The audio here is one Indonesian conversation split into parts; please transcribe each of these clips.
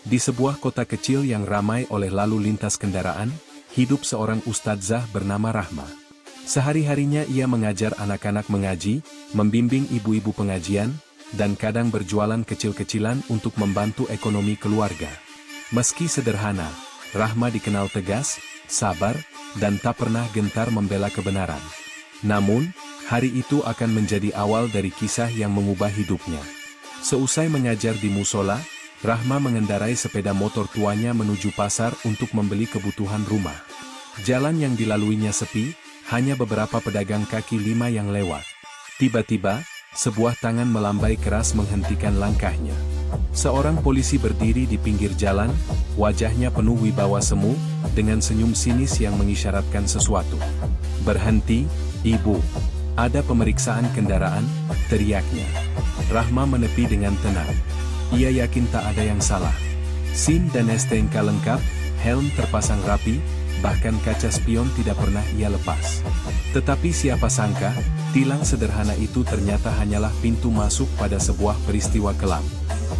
Di sebuah kota kecil yang ramai oleh lalu lintas kendaraan, hidup seorang ustadzah bernama Rahma. Sehari-harinya ia mengajar anak-anak mengaji, membimbing ibu-ibu pengajian, dan kadang berjualan kecil-kecilan untuk membantu ekonomi keluarga. Meski sederhana, Rahma dikenal tegas, sabar, dan tak pernah gentar membela kebenaran. Namun, hari itu akan menjadi awal dari kisah yang mengubah hidupnya. Seusai mengajar di musola, Rahma mengendarai sepeda motor tuanya menuju pasar untuk membeli kebutuhan rumah. Jalan yang dilaluinya sepi, hanya beberapa pedagang kaki lima yang lewat. Tiba-tiba, sebuah tangan melambai keras menghentikan langkahnya. Seorang polisi berdiri di pinggir jalan, wajahnya penuh wibawa semu, dengan senyum sinis yang mengisyaratkan sesuatu. "Berhenti, Ibu. Ada pemeriksaan kendaraan," teriaknya. Rahma menepi dengan tenang. Ia yakin tak ada yang salah. SIM dan STNK lengkap, helm terpasang rapi, bahkan kaca spion tidak pernah ia lepas. Tetapi siapa sangka, tilang sederhana itu ternyata hanyalah pintu masuk pada sebuah peristiwa kelam.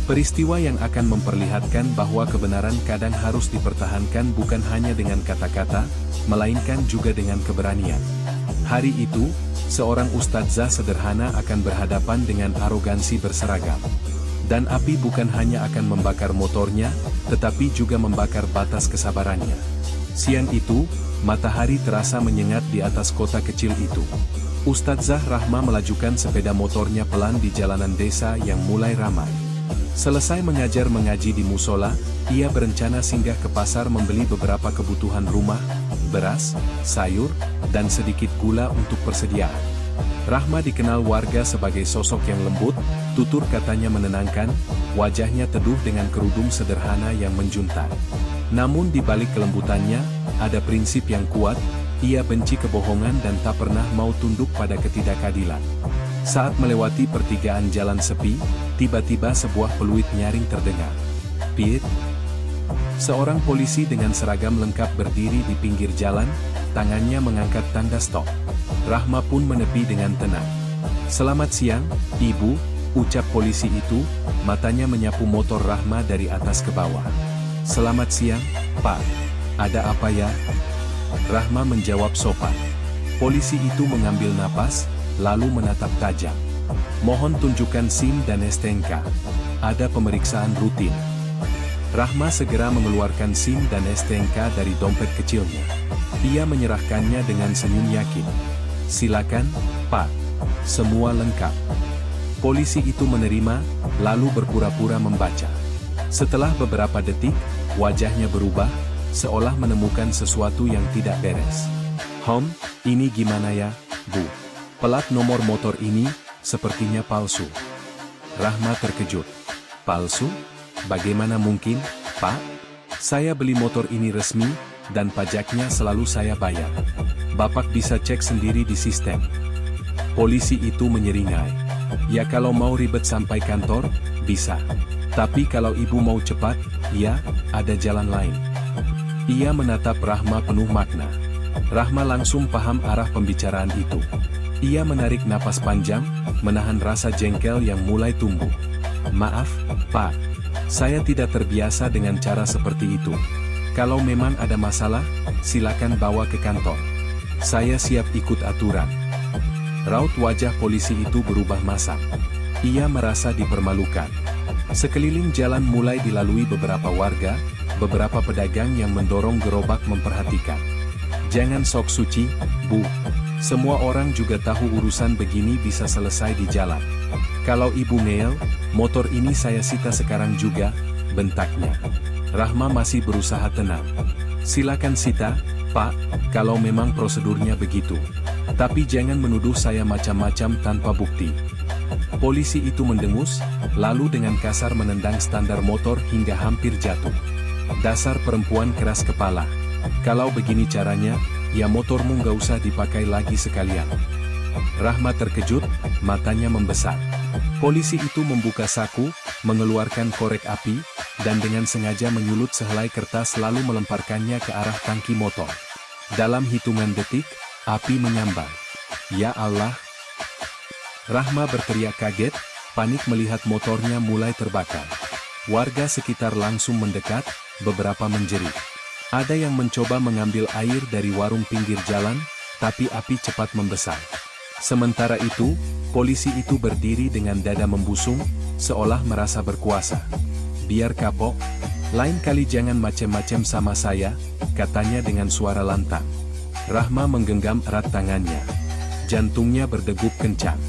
Peristiwa yang akan memperlihatkan bahwa kebenaran kadang harus dipertahankan bukan hanya dengan kata-kata, melainkan juga dengan keberanian. Hari itu, seorang ustadzah sederhana akan berhadapan dengan arogansi berseragam. Dan api bukan hanya akan membakar motornya, tetapi juga membakar batas kesabarannya. Siang itu, matahari terasa menyengat di atas kota kecil itu. Ustadzah Rahma melajukan sepeda motornya pelan di jalanan desa yang mulai ramai. Selesai mengajar mengaji di musola, ia berencana singgah ke pasar membeli beberapa kebutuhan rumah, beras, sayur, dan sedikit gula untuk persediaan. Rahma dikenal warga sebagai sosok yang lembut, tutur katanya menenangkan, wajahnya teduh dengan kerudung sederhana yang menjuntai. Namun di balik kelembutannya, ada prinsip yang kuat, ia benci kebohongan dan tak pernah mau tunduk pada ketidakadilan. Saat melewati pertigaan jalan sepi, tiba-tiba sebuah peluit nyaring terdengar. "Piet." Seorang polisi dengan seragam lengkap berdiri di pinggir jalan, tangannya mengangkat tanda stop. Rahma pun menepi dengan tenang. "Selamat siang, Ibu," ucap polisi itu, matanya menyapu motor Rahma dari atas ke bawah. "Selamat siang, Pak. Ada apa ya?" Rahma menjawab sopan. Polisi itu mengambil napas, lalu menatap tajam. "Mohon tunjukkan SIM dan STNK. Ada pemeriksaan rutin." Rahma segera mengeluarkan SIM dan STNK dari dompet kecilnya. Ia menyerahkannya dengan senyum yakin. "Silakan, Pak. Semua lengkap." Polisi itu menerima, lalu berpura-pura membaca. Setelah beberapa detik, wajahnya berubah, seolah menemukan sesuatu yang tidak beres. Ini gimana ya, Bu? Plat nomor motor ini, sepertinya palsu." Rahma terkejut. "Palsu? Bagaimana mungkin, Pak? Saya beli motor ini resmi, dan pajaknya selalu saya bayar. Bapak bisa cek sendiri di sistem." Polisi itu menyeringai. "Ya kalau mau ribet sampai kantor, bisa. Tapi kalau Ibu mau cepat, ya, ada jalan lain." Ia menatap Rahma penuh makna. Rahma langsung paham arah pembicaraan itu. Ia menarik napas panjang, menahan rasa jengkel yang mulai tumbuh. "Maaf, Pak. Saya tidak terbiasa dengan cara seperti itu. Kalau memang ada masalah, silakan bawa ke kantor. Saya siap ikut aturan." Raut wajah polisi itu berubah masam. Ia merasa dipermalukan. Sekeliling jalan mulai dilalui beberapa warga, beberapa pedagang yang mendorong gerobak memperhatikan. "Jangan sok suci, Bu. Semua orang juga tahu urusan begini bisa selesai di jalan. Kalau Ibu ngeyel, motor ini saya sita sekarang juga," bentaknya. Rahma masih berusaha tenang. "Silakan sita, Pak, kalau memang prosedurnya begitu. Tapi jangan menuduh saya macam-macam tanpa bukti." Polisi itu mendengus, lalu dengan kasar menendang standar motor hingga hampir jatuh. "Dasar perempuan keras kepala. Kalau begini caranya, ya motormu nggak usah dipakai lagi sekalian." Rahma terkejut, matanya membesar. Polisi itu membuka saku, mengeluarkan korek api, dan dengan sengaja menyulut sehelai kertas lalu melemparkannya ke arah tangki motor. Dalam hitungan detik, api menyambar. "Ya Allah!" Rahma berteriak kaget, panik melihat motornya mulai terbakar. Warga sekitar langsung mendekat, beberapa menjerit. Ada yang mencoba mengambil air dari warung pinggir jalan, tapi api cepat membesar. Sementara itu, polisi itu berdiri dengan dada membusung, seolah merasa berkuasa. "Biar kapok, lain kali jangan macem-macem sama saya," katanya dengan suara lantang. Rahma menggenggam erat tangannya. Jantungnya berdegup kencang.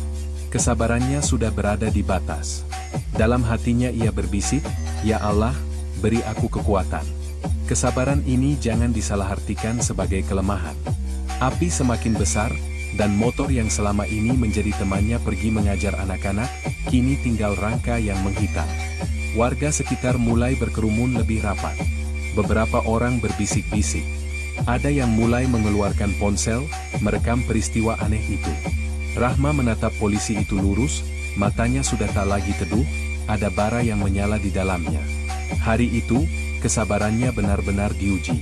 Kesabarannya sudah berada di batas. Dalam hatinya ia berbisik, "Ya Allah, beri aku kekuatan." Kesabaran ini jangan disalahartikan sebagai kelemahan. Api semakin besar, dan motor yang selama ini menjadi temannya pergi mengajar anak-anak, kini tinggal rangka yang menghitam. Warga sekitar mulai berkerumun lebih rapat. Beberapa orang berbisik-bisik. Ada yang mulai mengeluarkan ponsel, merekam peristiwa aneh itu. Rahma menatap polisi itu lurus, matanya sudah tak lagi teduh, ada bara yang menyala di dalamnya. Hari itu, kesabarannya benar-benar diuji.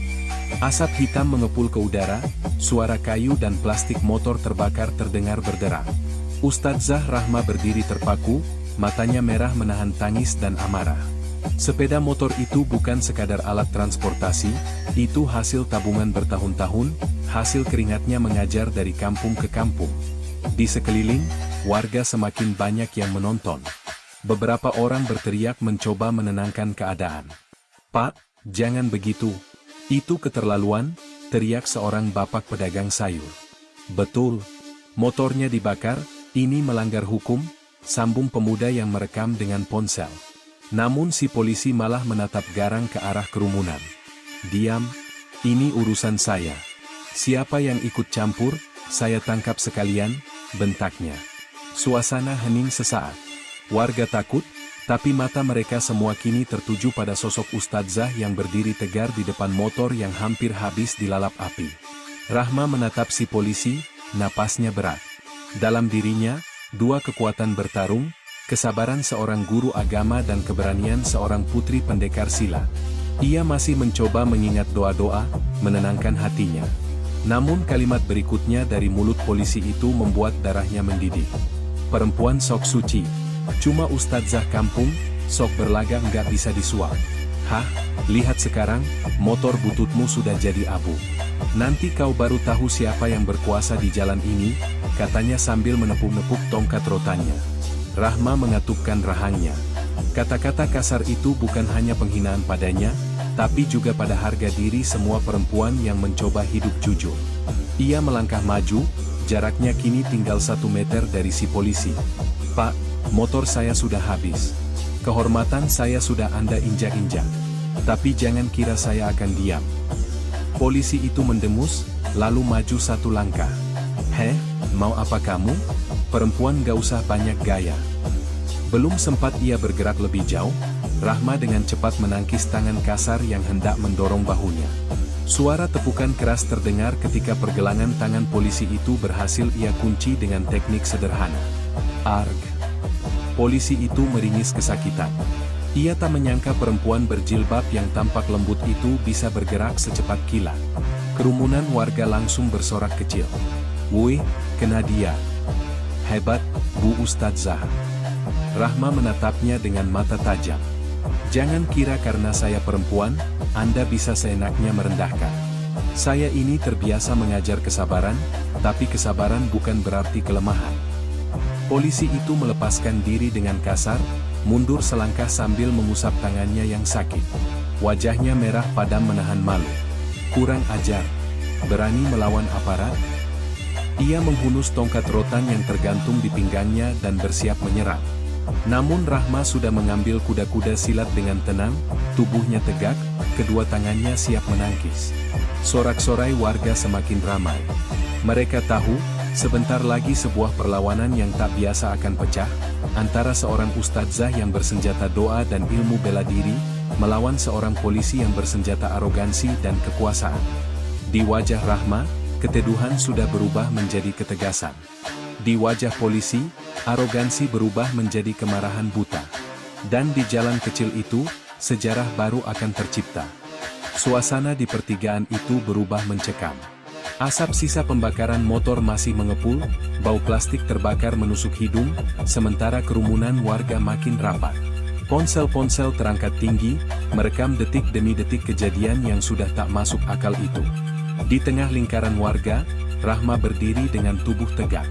Asap hitam mengepul ke udara, suara kayu dan plastik motor terbakar terdengar berderang. Ustadzah Rahma berdiri terpaku, matanya merah menahan tangis dan amarah. Sepeda motor itu bukan sekadar alat transportasi, itu hasil tabungan bertahun-tahun, hasil keringatnya mengajar dari kampung ke kampung. Di sekeliling, warga semakin banyak yang menonton. Beberapa orang berteriak mencoba menenangkan keadaan. "Pak, jangan begitu. Itu keterlaluan," teriak seorang bapak pedagang sayur. "Betul. Motornya dibakar, ini melanggar hukum," sambung pemuda yang merekam dengan ponsel. Namun si polisi malah menatap garang ke arah kerumunan. "Diam, ini urusan saya. Siapa yang ikut campur, saya tangkap sekalian," bentaknya. Suasana hening sesaat. Warga takut, tapi mata mereka semua kini tertuju pada sosok ustadzah yang berdiri tegar di depan motor yang hampir habis dilalap api. Rahma menatap si polisi, napasnya berat. Dalam dirinya, dua kekuatan bertarung, kesabaran seorang guru agama dan keberanian seorang putri pendekar silat. Ia masih mencoba mengingat doa-doa, menenangkan hatinya. Namun kalimat berikutnya dari mulut polisi itu membuat darahnya mendidih. "Perempuan sok suci. Cuma ustadzah kampung, sok berlaga nggak bisa disuap. Hah, lihat sekarang, motor bututmu sudah jadi abu. Nanti kau baru tahu siapa yang berkuasa di jalan ini," katanya sambil menepuk-nepuk tongkat rotannya. Rahma mengatupkan rahangnya. Kata-kata kasar itu bukan hanya penghinaan padanya, tapi juga pada harga diri semua perempuan yang mencoba hidup jujur. Ia melangkah maju, jaraknya kini tinggal 1 meter dari si polisi. "Pak, motor saya sudah habis. Kehormatan saya sudah Anda injak-injak. Tapi jangan kira saya akan diam." Polisi itu mendengus, lalu maju 1 langkah. "Heh, mau apa kamu? Perempuan gak usah banyak gaya." Belum sempat ia bergerak lebih jauh, Rahma dengan cepat menangkis tangan kasar yang hendak mendorong bahunya. Suara tepukan keras terdengar ketika pergelangan tangan polisi itu berhasil ia kunci dengan teknik sederhana. Arg! Polisi itu meringis kesakitan. Ia tak menyangka perempuan berjilbab yang tampak lembut itu bisa bergerak secepat kilat. Kerumunan warga langsung bersorak kecil. "Wih, kena dia. Hebat, Bu Ustadzah." Rahma menatapnya dengan mata tajam. "Jangan kira karena saya perempuan, Anda bisa seenaknya merendahkan. Saya ini terbiasa mengajar kesabaran, tapi kesabaran bukan berarti kelemahan." Polisi itu melepaskan diri dengan kasar, mundur selangkah sambil mengusap tangannya yang sakit. Wajahnya merah padam menahan malu. "Kurang ajar. Berani melawan aparat?" Ia menghunus tongkat rotan yang tergantung di pinggangnya dan bersiap menyerang. Namun Rahma sudah mengambil kuda-kuda silat dengan tenang, tubuhnya tegak, kedua tangannya siap menangkis. Sorak-sorai warga semakin ramai. Mereka tahu, sebentar lagi sebuah perlawanan yang tak biasa akan pecah, antara seorang ustadzah yang bersenjata doa dan ilmu bela diri, melawan seorang polisi yang bersenjata arogansi dan kekuasaan. Di wajah Rahma, keteduhan sudah berubah menjadi ketegasan. Di wajah polisi, arogansi berubah menjadi kemarahan buta. Dan di jalan kecil itu, sejarah baru akan tercipta. Suasana di pertigaan itu berubah mencekam. Asap sisa pembakaran motor masih mengepul, bau plastik terbakar menusuk hidung, sementara kerumunan warga makin rapat. Ponsel-ponsel terangkat tinggi, merekam detik demi detik kejadian yang sudah tak masuk akal itu. Di tengah lingkaran warga, Rahma berdiri dengan tubuh tegak.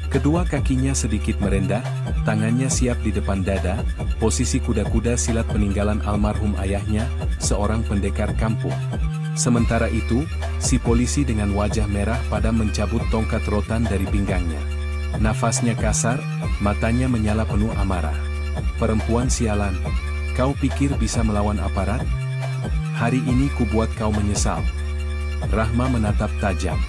Kedua kakinya sedikit merendah, tangannya siap di depan dada, posisi kuda-kuda silat peninggalan almarhum ayahnya, seorang pendekar kampung. Sementara itu, si polisi dengan wajah merah padam mencabut tongkat rotan dari pinggangnya. Nafasnya kasar, matanya menyala penuh amarah. "Perempuan sialan, kau pikir bisa melawan aparat? Hari ini kubuat kau menyesal." Rahma menatap tajam.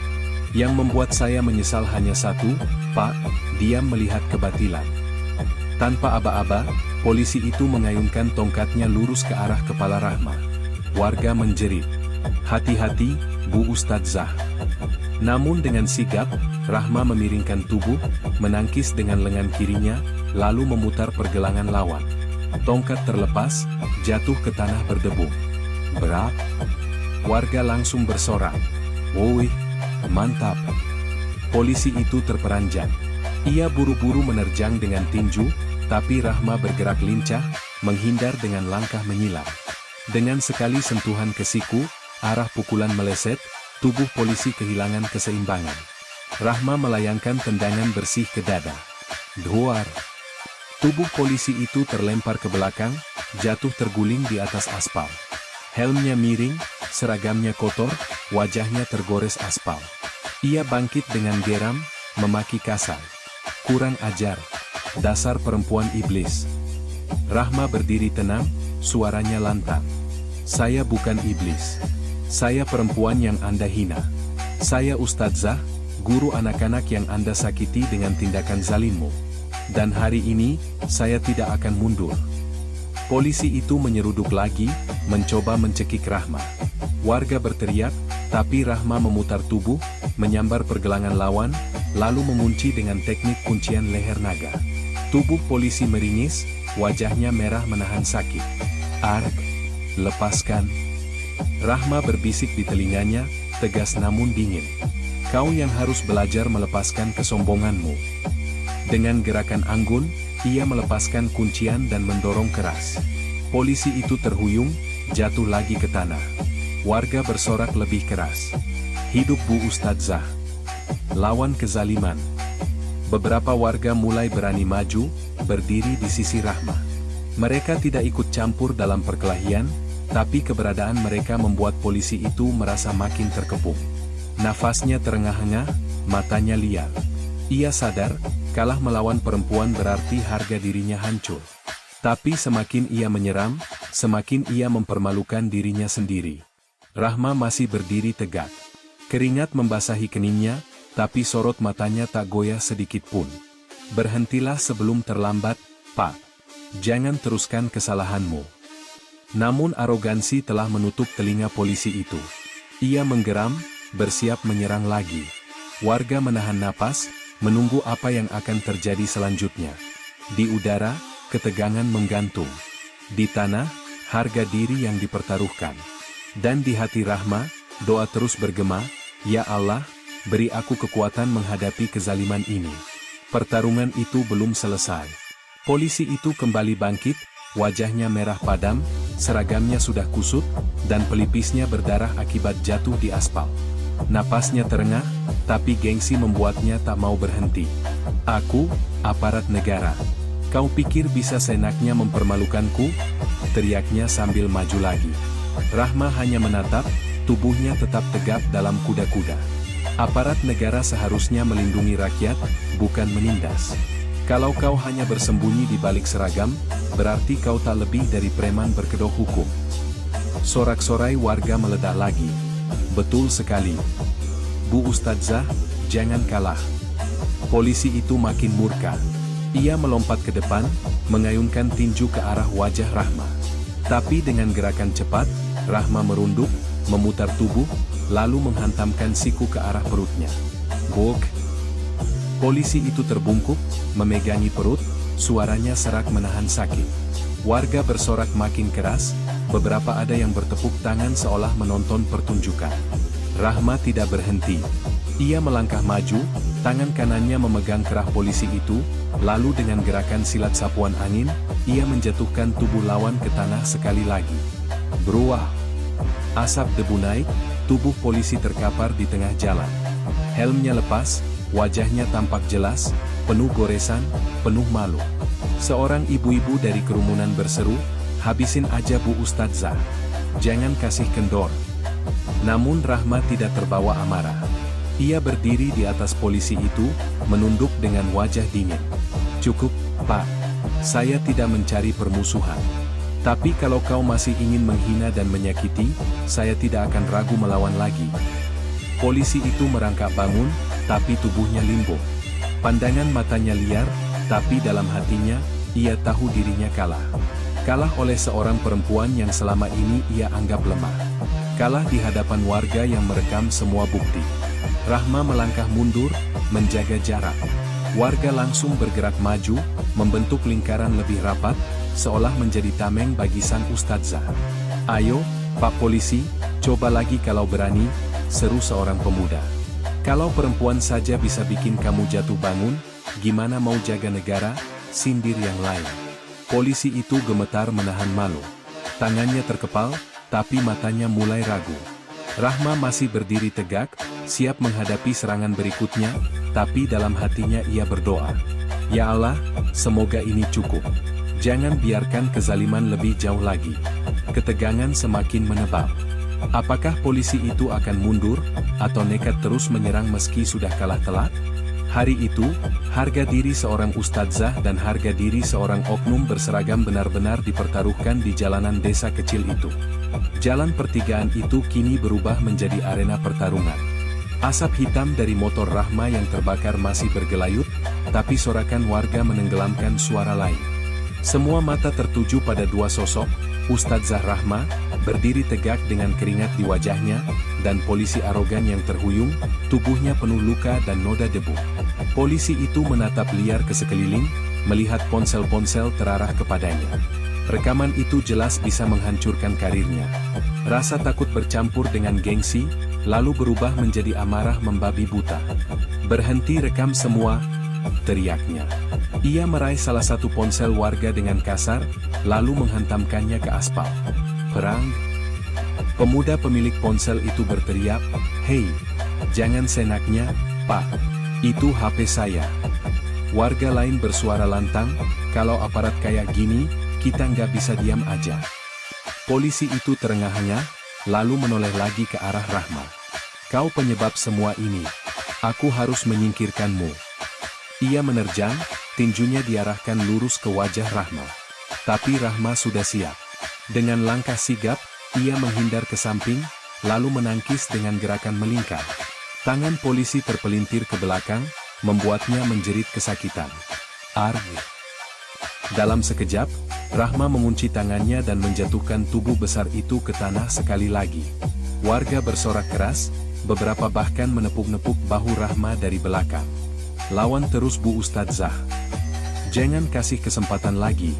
"Yang membuat saya menyesal hanya satu, Pak," diam melihat kebatilan. Tanpa aba-aba, polisi itu mengayunkan tongkatnya lurus ke arah kepala Rahma. Warga menjerit, "Hati-hati, Bu Ustadzah." Namun dengan sigap, Rahma memiringkan tubuh, menangkis dengan lengan kirinya, lalu memutar pergelangan lawan. Tongkat terlepas, jatuh ke tanah berdebum. "Berat." Warga langsung bersorak, "Woi, mantap." Polisi itu terperanjat. Ia buru-buru menerjang dengan tinju, tapi Rahma bergerak lincah, menghindar dengan langkah menyilang. Dengan sekali sentuhan ke siku, arah pukulan meleset, tubuh polisi kehilangan keseimbangan. Rahma melayangkan tendangan bersih ke dada. Duar. Tubuh polisi itu terlempar ke belakang, jatuh terguling di atas aspal. Helmnya miring, seragamnya kotor, wajahnya tergores aspal. Ia bangkit dengan geram, memaki kasar. "Kurang ajar. Dasar perempuan iblis." Rahma berdiri tenang, suaranya lantang. "Saya bukan iblis. Saya perempuan yang Anda hina. Saya Ustadzah, guru anak-anak yang Anda sakiti dengan tindakan zalimmu. Dan hari ini, saya tidak akan mundur." Polisi itu menyeruduk lagi, mencoba mencekik Rahma. Warga berteriak, tapi Rahma memutar tubuh, menyambar pergelangan lawan, lalu mengunci dengan teknik kuncian leher naga. Tubuh polisi meringis, wajahnya merah menahan sakit. "Arg, lepaskan." Rahma berbisik di telinganya, tegas namun dingin. "Kau yang harus belajar melepaskan kesombonganmu." Dengan gerakan anggun, ia melepaskan kuncian dan mendorong keras. Polisi itu terhuyung, jatuh lagi ke tanah. Warga bersorak lebih keras. "Hidup Bu Ustadzah. Lawan kezaliman." Beberapa warga mulai berani maju, berdiri di sisi Rahma. Mereka tidak ikut campur dalam perkelahian, tapi keberadaan mereka membuat polisi itu merasa makin terkepung. Nafasnya terengah-engah, matanya liar. Ia sadar, kalah melawan perempuan berarti harga dirinya hancur. Tapi semakin ia menyeram, semakin ia mempermalukan dirinya sendiri. Rahma masih berdiri tegak. Keringat membasahi keningnya, tapi sorot matanya tak goyah sedikit pun. "Berhentilah sebelum terlambat, Pak. Jangan teruskan kesalahanmu." Namun arogansi telah menutup telinga polisi itu. Ia menggeram, bersiap menyerang lagi. Warga menahan napas, menunggu apa yang akan terjadi selanjutnya. Di udara, ketegangan menggantung. Di tanah, harga diri yang dipertaruhkan. Dan di hati Rahma, doa terus bergema, "Ya Allah, beri aku kekuatan menghadapi kezaliman ini." Pertarungan itu belum selesai. Polisi itu kembali bangkit, wajahnya merah padam, seragamnya sudah kusut, dan pelipisnya berdarah akibat jatuh di aspal. Napasnya terengah, tapi gengsi membuatnya tak mau berhenti. "Aku, aparat negara. Kau pikir bisa seenaknya mempermalukanku?" teriaknya sambil maju lagi. Rahma hanya menatap, tubuhnya tetap tegap dalam kuda-kuda. Aparat negara seharusnya melindungi rakyat, bukan menindas. Kalau kau hanya bersembunyi di balik seragam, berarti kau tak lebih dari preman berkedok hukum. Sorak-sorai warga meledak lagi. "Betul sekali. Bu Ustadzah, jangan kalah." Polisi itu makin murka. Ia melompat ke depan, mengayunkan tinju ke arah wajah Rahma. Tapi dengan gerakan cepat, Rahma merunduk, memutar tubuh, lalu menghantamkan siku ke arah perutnya. "Bok!" Polisi itu terbungkuk, memegangi perut, suaranya serak menahan sakit. Warga bersorak makin keras, beberapa ada yang bertepuk tangan seolah menonton pertunjukan. Rahma tidak berhenti. Ia melangkah maju, tangan kanannya memegang kerah polisi itu, lalu dengan gerakan silat sapuan angin, ia menjatuhkan tubuh lawan ke tanah sekali lagi. Beruah. Asap debu naik, tubuh polisi terkapar di tengah jalan. Helmnya lepas, wajahnya tampak jelas, penuh goresan, penuh malu. Seorang ibu-ibu dari kerumunan berseru, "Habisin aja Bu Ustadzah. Jangan kasih kendor." Namun Rahma tidak terbawa amarah. Ia berdiri di atas polisi itu, menunduk dengan wajah dingin. "Cukup, Pak. Saya tidak mencari permusuhan. Tapi kalau kau masih ingin menghina dan menyakiti, saya tidak akan ragu melawan lagi." Polisi itu merangkak bangun, tapi tubuhnya limbo. Pandangan matanya liar, tapi dalam hatinya, ia tahu dirinya kalah. Kalah oleh seorang perempuan yang selama ini ia anggap lemah. Kalah di hadapan warga yang merekam semua bukti. Rahma melangkah mundur, menjaga jarak. Warga langsung bergerak maju, membentuk lingkaran lebih rapat, seolah menjadi tameng bagi sang ustadzah. "Ayo, Pak Polisi, coba lagi kalau berani," seru seorang pemuda. "Kalau perempuan saja bisa bikin kamu jatuh bangun, gimana mau jaga negara?" sindir yang lain. Polisi itu gemetar menahan malu. Tangannya terkepal, tapi matanya mulai ragu. Rahma masih berdiri tegak, siap menghadapi serangan berikutnya, tapi dalam hatinya ia berdoa. "Ya Allah, semoga ini cukup. Jangan biarkan kezaliman lebih jauh lagi." Ketegangan semakin menebal. Apakah polisi itu akan mundur, atau nekat terus menyerang meski sudah kalah telak? Hari itu, harga diri seorang ustadzah dan harga diri seorang oknum berseragam benar-benar dipertaruhkan di jalanan desa kecil itu. Jalan pertigaan itu kini berubah menjadi arena pertarungan. Asap hitam dari motor Rahma yang terbakar masih bergelayut, tapi sorakan warga menenggelamkan suara lain. Semua mata tertuju pada dua sosok, Ustadzah Rahma, berdiri tegak dengan keringat di wajahnya, dan polisi arogan yang terhuyung, tubuhnya penuh luka dan noda debu. Polisi itu menatap liar ke sekeliling, melihat ponsel-ponsel terarah kepadanya. Rekaman itu jelas bisa menghancurkan karirnya. Rasa takut bercampur dengan gengsi, lalu berubah menjadi amarah membabi buta. "Berhenti rekam semua!" teriaknya. Ia meraih salah satu ponsel warga dengan kasar, lalu menghantamkannya ke aspal. "Perang!" Pemuda pemilik ponsel itu berteriak, "Hei, jangan senaknya, Pak. Itu HP saya." Warga lain bersuara lantang, "Kalau aparat kayak gini, kita nggak bisa diam aja." Polisi itu terengah-engah, lalu menoleh lagi ke arah Rahma. "Kau penyebab semua ini. Aku harus menyingkirkanmu." Ia menerjang, tinjunya diarahkan lurus ke wajah Rahma. Tapi Rahma sudah siap. Dengan langkah sigap, ia menghindar ke samping, lalu menangkis dengan gerakan melingkar. Tangan polisi terpelintir ke belakang, membuatnya menjerit kesakitan. "Arg!" Dalam sekejap, Rahma mengunci tangannya dan menjatuhkan tubuh besar itu ke tanah sekali lagi. Warga bersorak keras, beberapa bahkan menepuk-nepuk bahu Rahma dari belakang. "Lawan terus Bu Ustadzah. Jangan kasih kesempatan lagi."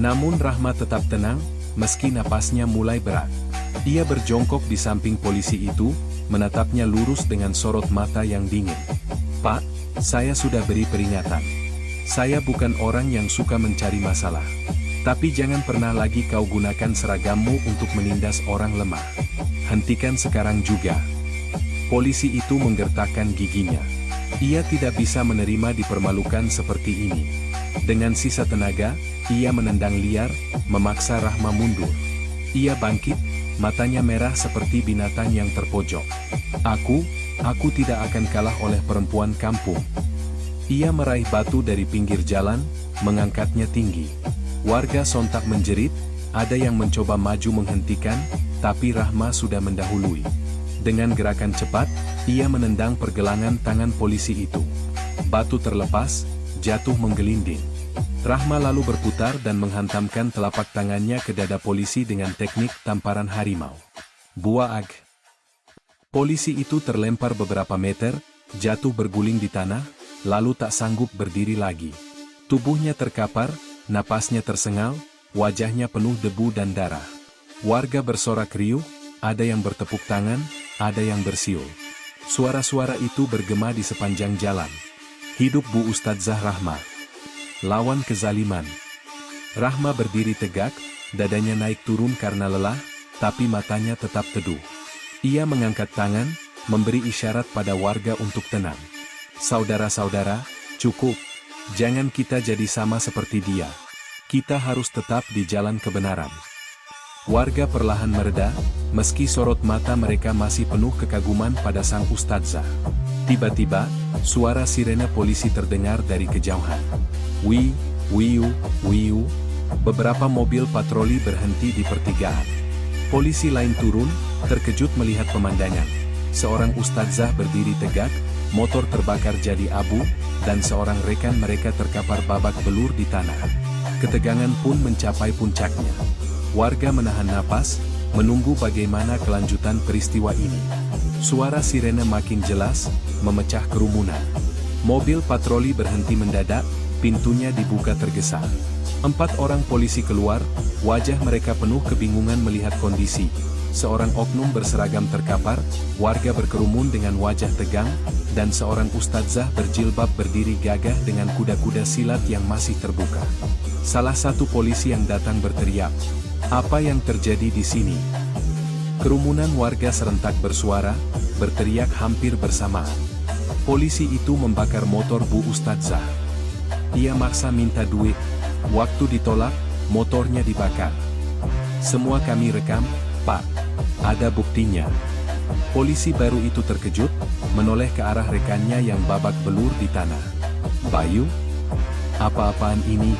Namun Rahma tetap tenang, meski napasnya mulai berat. Ia berjongkok di samping polisi itu, menatapnya lurus dengan sorot mata yang dingin. "Pak, saya sudah beri peringatan. Saya bukan orang yang suka mencari masalah. Tapi jangan pernah lagi kau gunakan seragammu untuk menindas orang lemah. Hentikan sekarang juga." Polisi itu menggertakkan giginya. Ia tidak bisa menerima dipermalukan seperti ini. Dengan sisa tenaga, ia menendang liar, memaksa Rahma mundur. Ia bangkit, matanya merah seperti binatang yang terpojok. Aku tidak akan kalah oleh perempuan kampung." Ia meraih batu dari pinggir jalan, mengangkatnya tinggi. Warga sontak menjerit, ada yang mencoba maju menghentikan, tapi Rahma sudah mendahului. Dengan gerakan cepat, ia menendang pergelangan tangan polisi itu. Batu terlepas, jatuh menggelinding. Rahma lalu berputar dan menghantamkan telapak tangannya ke dada polisi dengan teknik tamparan harimau. Buaag! Polisi itu terlempar beberapa meter, jatuh berguling di tanah, lalu tak sanggup berdiri lagi. Tubuhnya terkapar, napasnya tersengal, wajahnya penuh debu dan darah. Warga bersorak riuh, ada yang bertepuk tangan, ada yang bersiul. Suara-suara itu bergema di sepanjang jalan. Hidup Bu Ustadzah Rahma. Lawan kezaliman. Rahma berdiri tegak, dadanya naik turun karena lelah, tapi matanya tetap teduh. Ia mengangkat tangan, memberi isyarat pada warga untuk tenang. Saudara-saudara, cukup. Jangan kita jadi sama seperti dia. Kita harus tetap di jalan kebenaran. Warga perlahan mereda, meski sorot mata mereka masih penuh kekaguman pada sang ustadzah. Tiba-tiba, suara sirene polisi terdengar dari kejauhan. Wii, wiu, wiu. Beberapa mobil patroli berhenti di pertigaan. Polisi lain turun, terkejut melihat pemandangan. Seorang ustadzah berdiri tegak, motor terbakar jadi abu, dan seorang rekan mereka terkapar babak belur di tanah. Ketegangan pun mencapai puncaknya. Warga menahan napas, menunggu bagaimana kelanjutan peristiwa ini. Suara sirene makin jelas, memecah kerumunan. Mobil patroli berhenti mendadak, pintunya dibuka tergesa. 4 orang polisi keluar, wajah mereka penuh kebingungan melihat kondisi. Seorang oknum berseragam terkapar, warga berkerumun dengan wajah tegang, dan seorang ustadzah berjilbab berdiri gagah dengan kuda-kuda silat yang masih terbuka. Salah satu polisi yang datang berteriak, "Apa yang terjadi di sini?" Kerumunan warga serentak bersuara, berteriak hampir bersamaan. Polisi itu membakar motor Bu Ustadzah. Ia maksa minta duit. Waktu ditolak, motornya dibakar. "Semua kami rekam, Pak. Ada buktinya." Polisi baru itu terkejut, menoleh ke arah rekannya yang babak belur di tanah. "Bayu? Apa-apaan ini?"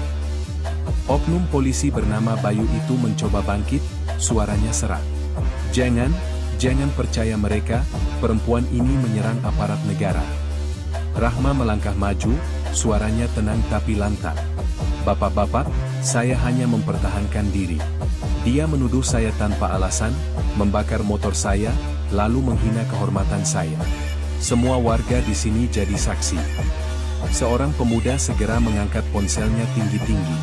Oknum polisi bernama Bayu itu mencoba bangkit, suaranya serak. Jangan percaya mereka, perempuan ini menyerang aparat negara." Rahma melangkah maju, suaranya tenang tapi lantang. "Bapak-bapak, saya hanya mempertahankan diri. Dia menuduh saya tanpa alasan, membakar motor saya, lalu menghina kehormatan saya. Semua warga di sini jadi saksi." Seorang pemuda segera mengangkat ponselnya tinggi-tinggi.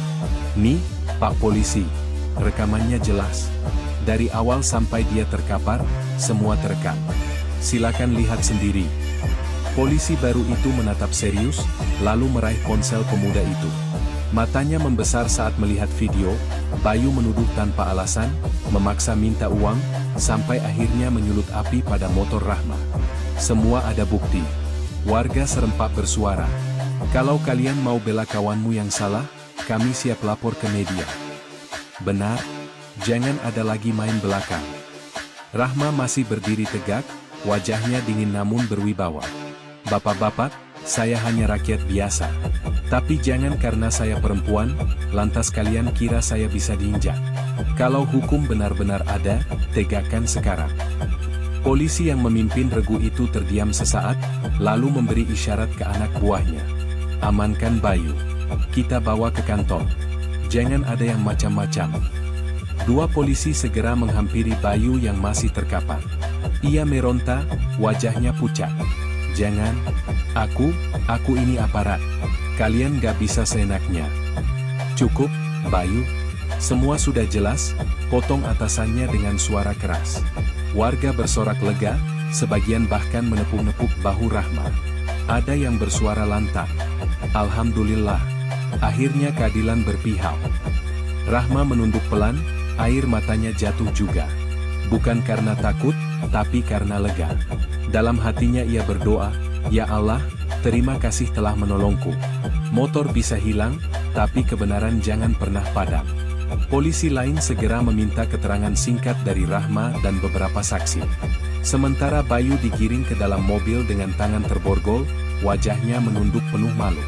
"Nih, Pak Polisi, rekamannya jelas. Dari awal sampai dia terkapar, semua terekam. Silakan lihat sendiri." Polisi baru itu menatap serius, lalu meraih ponsel pemuda itu. Matanya membesar saat melihat video. Bayu menuduh tanpa alasan, memaksa minta uang, sampai akhirnya menyulut api pada motor Rahma. "Semua ada bukti." Warga serempak bersuara. "Kalau kalian mau bela kawanmu yang salah, kami siap lapor ke media." "Benar, jangan ada lagi main belakang." Rahma masih berdiri tegak, wajahnya dingin namun berwibawa. "Bapak-bapak, saya hanya rakyat biasa. Tapi jangan karena saya perempuan, lantas kalian kira saya bisa diinjak. Kalau hukum benar-benar ada, tegakkan sekarang." Polisi yang memimpin regu itu terdiam sesaat, lalu memberi isyarat ke anak buahnya. "Amankan Bayu. Kita bawa ke kantor. Jangan ada yang macam-macam." 2 polisi segera menghampiri Bayu yang masih terkapar. Ia meronta, wajahnya pucat. "Jangan, aku ini aparat. Kalian gak bisa seenaknya." "Cukup, Bayu. Semua sudah jelas," potong atasannya dengan suara keras. Warga bersorak lega, sebagian bahkan menepuk-nepuk bahu Rahma. Ada yang bersuara lantang. "Alhamdulillah. Akhirnya keadilan berpihak." Rahma menunduk pelan, air matanya jatuh juga. Bukan karena takut, tapi karena lega. Dalam hatinya ia berdoa, "Ya Allah, terima kasih telah menolongku. Motor bisa hilang, tapi kebenaran jangan pernah padam." Polisi lain segera meminta keterangan singkat dari Rahma dan beberapa saksi. Sementara Bayu digiring ke dalam mobil dengan tangan terborgol, wajahnya menunduk penuh malu.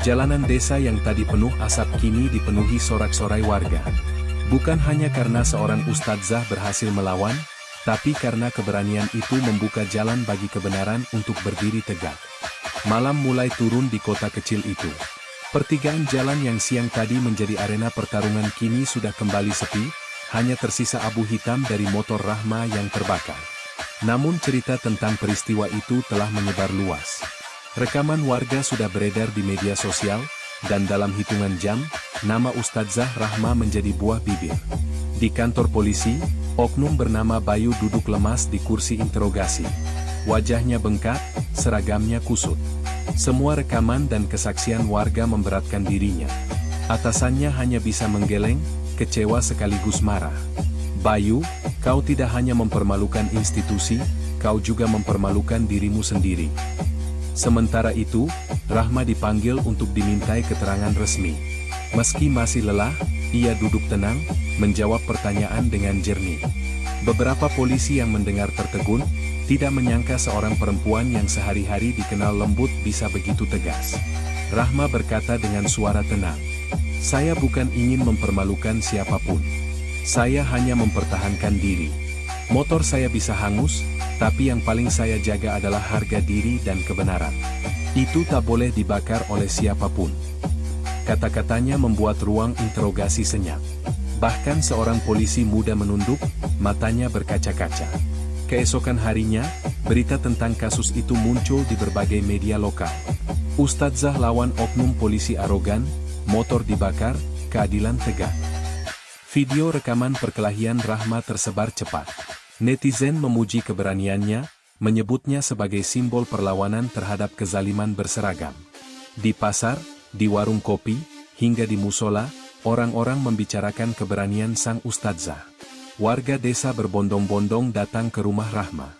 Jalanan desa yang tadi penuh asap kini dipenuhi sorak-sorai warga. Bukan hanya karena seorang ustadzah berhasil melawan, tapi karena keberanian itu membuka jalan bagi kebenaran untuk berdiri tegak. Malam mulai turun di kota kecil itu. Pertigaan jalan yang siang tadi menjadi arena pertarungan kini sudah kembali sepi, hanya tersisa abu hitam dari motor Rahma yang terbakar. Namun cerita tentang peristiwa itu telah menyebar luas. Rekaman warga sudah beredar di media sosial, dan dalam hitungan jam, nama Ustadzah Rahma menjadi buah bibir. Di kantor polisi, oknum bernama Bayu duduk lemas di kursi interogasi. Wajahnya bengkak, seragamnya kusut. Semua rekaman dan kesaksian warga memberatkan dirinya. Atasannya hanya bisa menggeleng, kecewa sekaligus marah. Bayu, kau tidak hanya mempermalukan institusi, kau juga mempermalukan dirimu sendiri. Sementara itu, Rahma dipanggil untuk dimintai keterangan resmi. Meski masih lelah, ia duduk tenang, menjawab pertanyaan dengan jernih. Beberapa polisi yang mendengar tertegun, tidak menyangka seorang perempuan yang sehari-hari dikenal lembut bisa begitu tegas. Rahma berkata dengan suara tenang, "Saya bukan ingin mempermalukan siapapun. Saya hanya mempertahankan diri. Motor saya bisa hangus, tapi yang paling saya jaga adalah harga diri dan kebenaran. Itu tak boleh dibakar oleh siapapun." Kata-katanya membuat ruang interogasi senyap. Bahkan seorang polisi muda menunduk, matanya berkaca-kaca. Keesokan harinya, berita tentang kasus itu muncul di berbagai media lokal. Ustadzah lawan oknum polisi arogan, motor dibakar, keadilan tegak. Video rekaman perkelahian Rahma tersebar cepat. Netizen memuji keberaniannya, menyebutnya sebagai simbol perlawanan terhadap kezaliman berseragam. Di pasar, di warung kopi, hingga di musola, orang-orang membicarakan keberanian sang ustadzah. Warga desa berbondong-bondong datang ke rumah Rahma.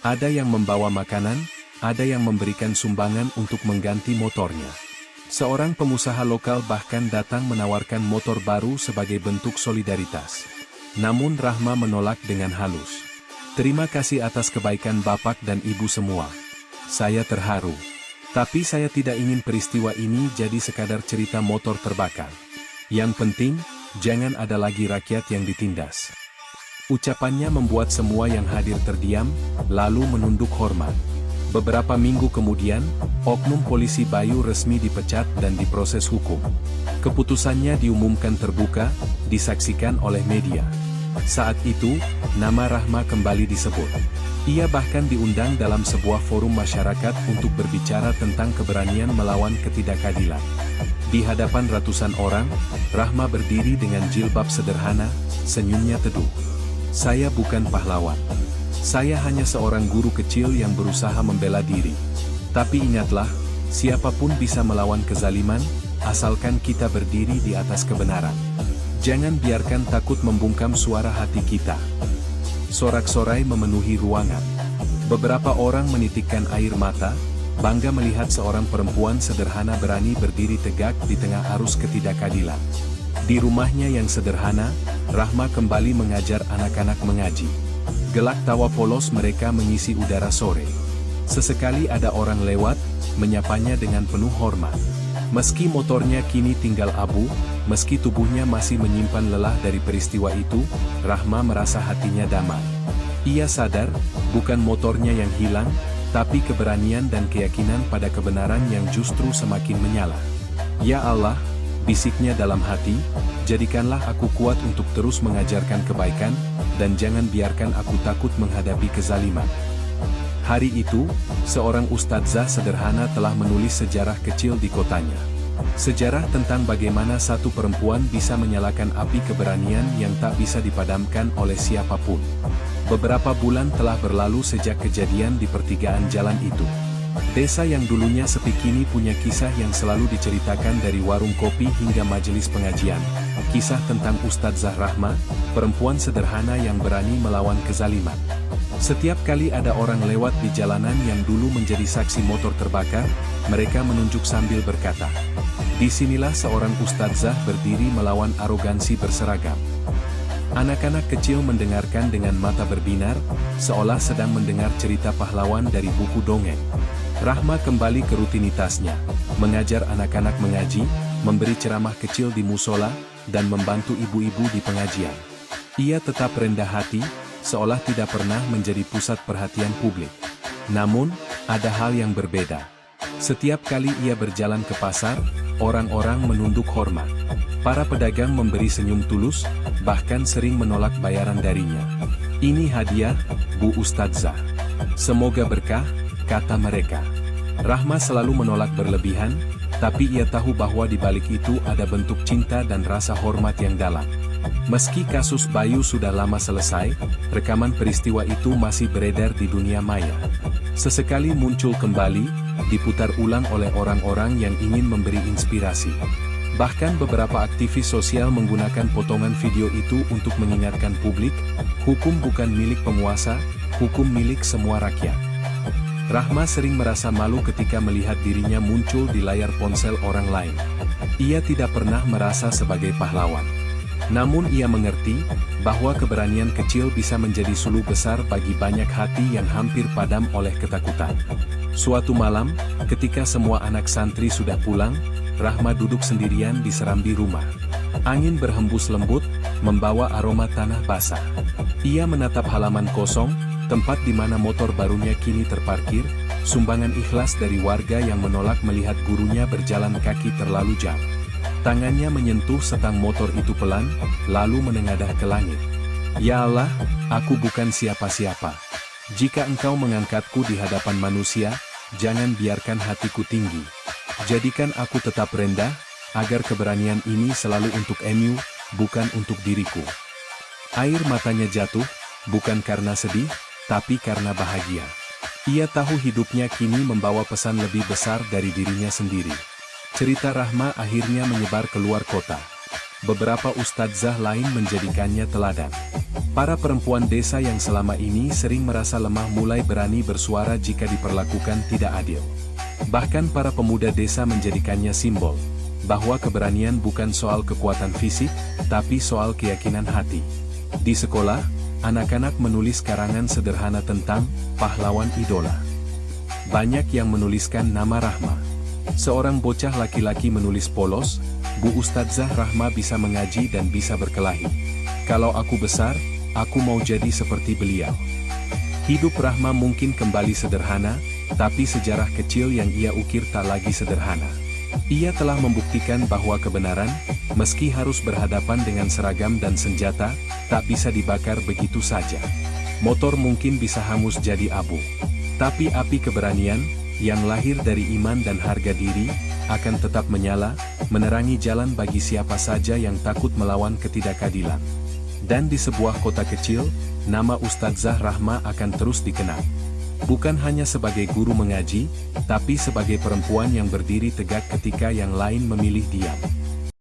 Ada yang membawa makanan, ada yang memberikan sumbangan untuk mengganti motornya. Seorang pengusaha lokal bahkan datang menawarkan motor baru sebagai bentuk solidaritas. Namun Rahma menolak dengan halus. "Terima kasih atas kebaikan Bapak dan Ibu semua. Saya terharu. Tapi saya tidak ingin peristiwa ini jadi sekadar cerita motor terbakar. Yang penting, jangan ada lagi rakyat yang ditindas." Ucapannya membuat semua yang hadir terdiam, lalu menunduk hormat. Beberapa minggu kemudian, oknum polisi Bayu resmi dipecat dan diproses hukum. Keputusannya diumumkan terbuka, disaksikan oleh media. Saat itu, nama Rahma kembali disebut. Ia bahkan diundang dalam sebuah forum masyarakat untuk berbicara tentang keberanian melawan ketidakadilan. Di hadapan ratusan orang, Rahma berdiri dengan jilbab sederhana, senyumnya teduh. "Saya bukan pahlawan. Saya hanya seorang guru kecil yang berusaha membela diri. Tapi ingatlah, siapapun bisa melawan kezaliman, asalkan kita berdiri di atas kebenaran. Jangan biarkan takut membungkam suara hati kita." Sorak-sorai memenuhi ruangan. Beberapa orang menitikkan air mata, bangga melihat seorang perempuan sederhana berani berdiri tegak di tengah arus ketidakadilan. Di rumahnya yang sederhana, Rahma kembali mengajar anak-anak mengaji. Gelak tawa polos mereka mengisi udara sore. Sesekali ada orang lewat, menyapanya dengan penuh hormat. Meski motornya kini tinggal abu, meski tubuhnya masih menyimpan lelah dari peristiwa itu, Rahma merasa hatinya damai. Ia sadar, bukan motornya yang hilang, tapi keberanian dan keyakinan pada kebenaran yang justru semakin menyala. "Ya Allah," bisiknya dalam hati, "jadikanlah aku kuat untuk terus mengajarkan kebaikan, dan jangan biarkan aku takut menghadapi kezaliman." Hari itu, seorang ustadzah sederhana telah menulis sejarah kecil di kotanya. Sejarah tentang bagaimana satu perempuan bisa menyalakan api keberanian yang tak bisa dipadamkan oleh siapapun. Beberapa bulan telah berlalu sejak kejadian di pertigaan jalan itu. Desa yang dulunya sepi kini punya kisah yang selalu diceritakan dari warung kopi hingga majelis pengajian. Kisah tentang Ustadzah Rahma, perempuan sederhana yang berani melawan kezaliman. Setiap kali ada orang lewat di jalanan yang dulu menjadi saksi motor terbakar, mereka menunjuk sambil berkata, "Disinilah seorang ustadzah berdiri melawan arogansi berseragam." Anak-anak kecil mendengarkan dengan mata berbinar, seolah sedang mendengar cerita pahlawan dari buku dongeng. Rahma kembali ke rutinitasnya, mengajar anak-anak mengaji, memberi ceramah kecil di musola, dan membantu ibu-ibu di pengajian. Ia tetap rendah hati, seolah tidak pernah menjadi pusat perhatian publik. Namun, ada hal yang berbeda. Setiap kali ia berjalan ke pasar, orang-orang menunduk hormat. Para pedagang memberi senyum tulus, bahkan sering menolak bayaran darinya. "Ini hadiah, Bu Ustadzah. Semoga berkah," kata mereka. Rahma selalu menolak berlebihan, tapi ia tahu bahwa di balik itu ada bentuk cinta dan rasa hormat yang dalam. Meski kasus Bayu sudah lama selesai, rekaman peristiwa itu masih beredar di dunia maya. Sesekali muncul kembali, diputar ulang oleh orang-orang yang ingin memberi inspirasi. Bahkan beberapa aktivis sosial menggunakan potongan video itu untuk mengingatkan publik, hukum bukan milik penguasa, hukum milik semua rakyat. Rahma sering merasa malu ketika melihat dirinya muncul di layar ponsel orang lain. Ia tidak pernah merasa sebagai pahlawan. Namun ia mengerti, bahwa keberanian kecil bisa menjadi sulu besar bagi banyak hati yang hampir padam oleh ketakutan. Suatu malam, ketika semua anak santri sudah pulang, Rahma duduk sendirian di serambi rumah. Angin berhembus lembut, membawa aroma tanah basah. Ia menatap halaman kosong, tempat di mana motor barunya kini terparkir, sumbangan ikhlas dari warga yang menolak melihat gurunya berjalan kaki terlalu jauh. Tangannya menyentuh setang motor itu pelan, lalu menengadah ke langit. Ya Allah, aku bukan siapa-siapa. Jika Engkau mengangkatku di hadapan manusia, jangan biarkan hatiku tinggi. Jadikan aku tetap rendah, agar keberanian ini selalu untuk MU, bukan untuk diriku. Air matanya jatuh, bukan karena sedih, tapi karena bahagia. Ia tahu hidupnya kini membawa pesan lebih besar dari dirinya sendiri. Cerita Rahma akhirnya menyebar keluar kota. Beberapa ustadzah lain menjadikannya teladan. Para perempuan desa yang selama ini sering merasa lemah mulai berani bersuara jika diperlakukan tidak adil. Bahkan para pemuda desa menjadikannya simbol, bahwa keberanian bukan soal kekuatan fisik, tapi soal keyakinan hati. Di sekolah, anak-anak menulis karangan sederhana tentang pahlawan idola. Banyak yang menuliskan nama Rahma. Seorang bocah laki-laki menulis polos, Bu Ustadzah Rahma bisa mengaji dan bisa berkelahi. Kalau aku besar, aku mau jadi seperti beliau. Hidup Rahma mungkin kembali sederhana, tapi sejarah kecil yang ia ukir tak lagi sederhana. Ia telah membuktikan bahwa kebenaran, meski harus berhadapan dengan seragam dan senjata, tak bisa dibakar begitu saja. Motor mungkin bisa hangus jadi abu, tapi api keberanian, yang lahir dari iman dan harga diri, akan tetap menyala, menerangi jalan bagi siapa saja yang takut melawan ketidakadilan. Dan di sebuah kota kecil, nama Ustadzah Rahma akan terus dikenal. Bukan hanya sebagai guru mengaji, tapi sebagai perempuan yang berdiri tegak ketika yang lain memilih diam.